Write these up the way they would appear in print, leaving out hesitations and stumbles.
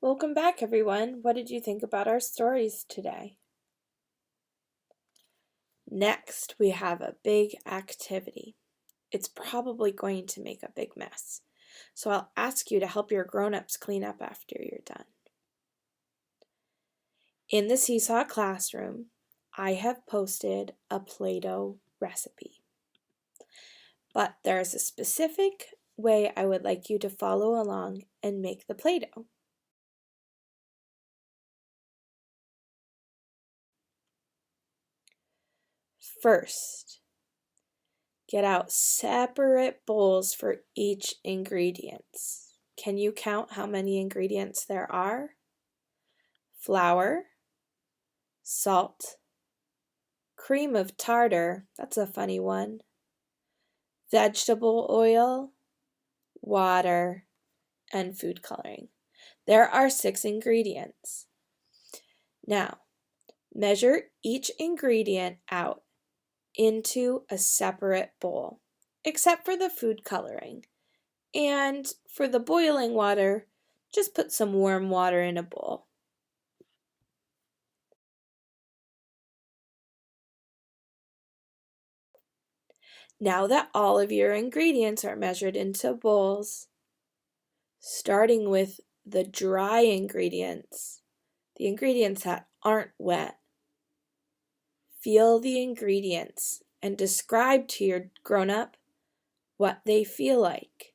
Welcome back, everyone. What did you think about our stories today? Next, we have a big activity. It's probably going to make a big mess, so I'll ask you to help your grown-ups clean up after you're done. In the Seesaw classroom, I have posted a Play-Doh recipe. But there's a specific way I would like you to follow along and make the Play-Doh. First, get out separate bowls for each ingredient. Can you count how many ingredients there are? Flour, salt, cream of tartar, that's a funny one, vegetable oil, water, and food coloring. There are 6 ingredients. Now, measure each ingredient out into a separate bowl, except for the food coloring. And for the boiling water, just put some warm water in a bowl. Now that all of your ingredients are measured into bowls, starting with the dry ingredients, the ingredients that aren't wet, feel the ingredients and describe to your grown-up what they feel like.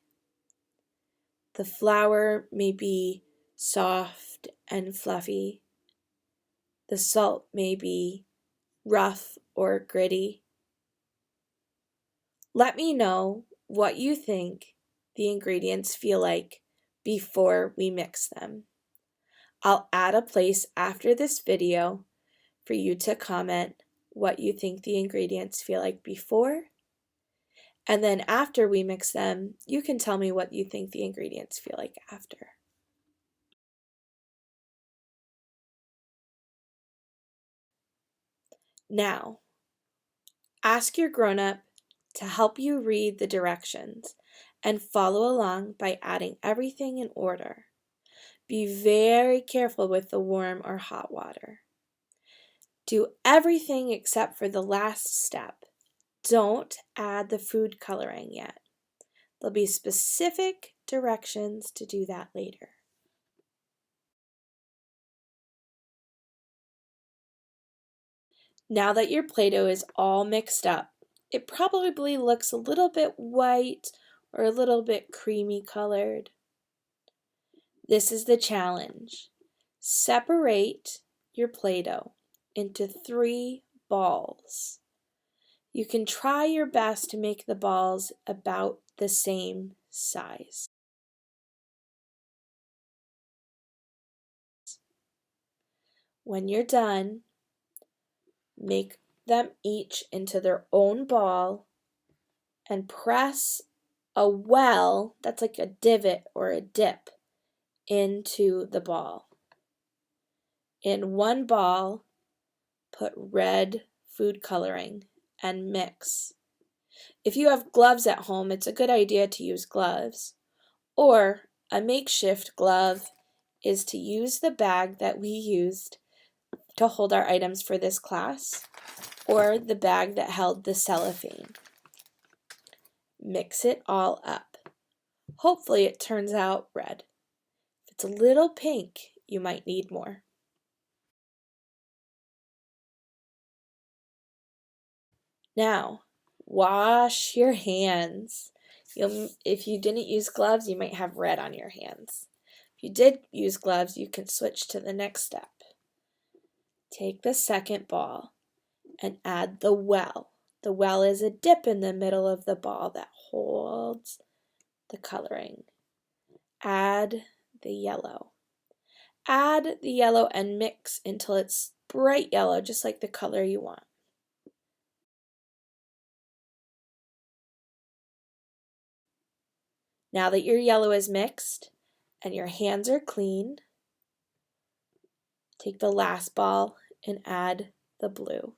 The flour may be soft and fluffy. The salt may be rough or gritty. Let me know what you think the ingredients feel like before we mix them. I'll add a place after this video for you to comment what you think the ingredients feel like before, and then after we mix them, you can tell me what you think the ingredients feel like after. Now, ask your grown-up to help you read the directions and follow along by adding everything in order. Be very careful with the warm or hot water. Do everything except for the last step. Don't add the food coloring yet. There'll be specific directions to do that later. Now that your Play-Doh is all mixed up, it probably looks a little bit white or a little bit creamy colored. This is the challenge. Separate your Play-Doh into 3 balls. You can try your best to make the balls about the same size. When you're done, make them each into their own ball and press a well, that's like a divot or a dip, into the ball. In one ball, put red food coloring and mix. If you have gloves at home, it's a good idea to use gloves. Or a makeshift glove is to use the bag that we used to hold our items for this class, or the bag that held the cellophane. Mix it all up. Hopefully it turns out red. If it's a little pink, you might need more. Now, wash your hands. If you didn't use gloves, you might have red on your hands. If you did use gloves, you can switch to the next step. Take the second ball and add the well. The well is a dip in the middle of the ball that holds the coloring. Add the yellow. Add the yellow and mix until it's bright yellow, just like the color you want. Now that your yellow is mixed and your hands are clean, take the last ball and add the blue.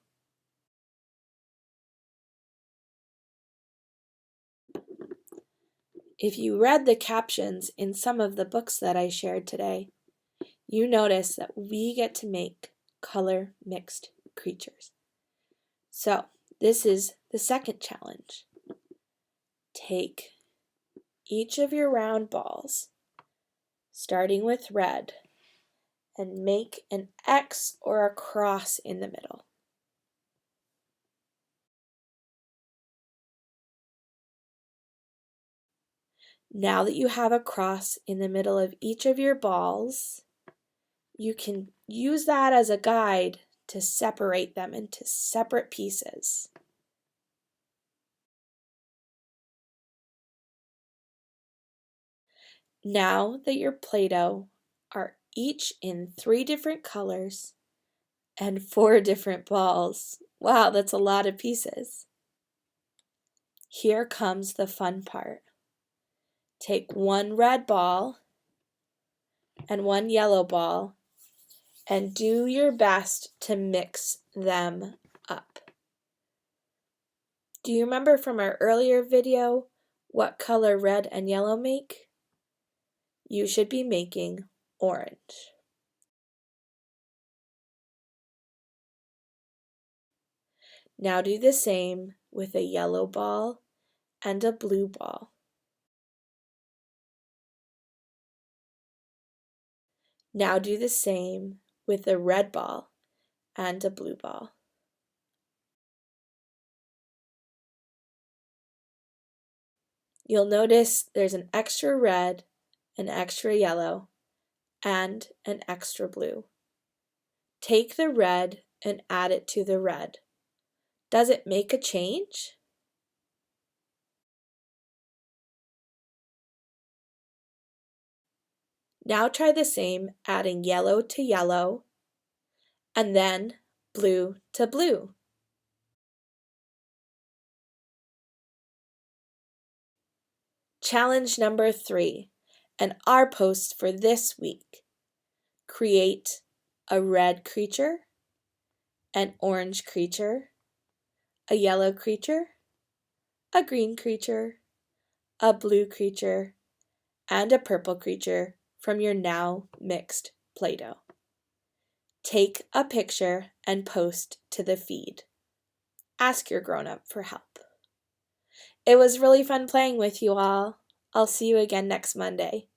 If you read the captions in some of the books that I shared today, you notice that we get to make color mixed creatures. So this is the second challenge. Take each of your round balls, starting with red, and make an X or a cross in the middle. Now that you have a cross in the middle of each of your balls, you can use that as a guide to separate them into separate pieces. Now that your Play-Doh are each in 3 different colors and 4 different balls, wow, that's a lot of pieces. Here comes the fun part. Take 1 red ball and 1 yellow ball and do your best to mix them up. Do you remember from our earlier video what color red and yellow make? You should be making orange. Now do the same with a yellow ball and a blue ball. Now do the same with a red ball and a blue ball. You'll notice there's an extra red, an extra yellow, and an extra blue. Take the red and add it to the red. Does it make a change? Now try the same, adding yellow to yellow, and then blue to blue. Challenge number 3, and our post for this week. Create a red creature, an orange creature, a yellow creature, a green creature, a blue creature, and a purple creature from your now mixed Play-Doh. Take a picture and post to the feed. Ask your grown-up for help. It was really fun playing with you all. I'll see you again next Monday.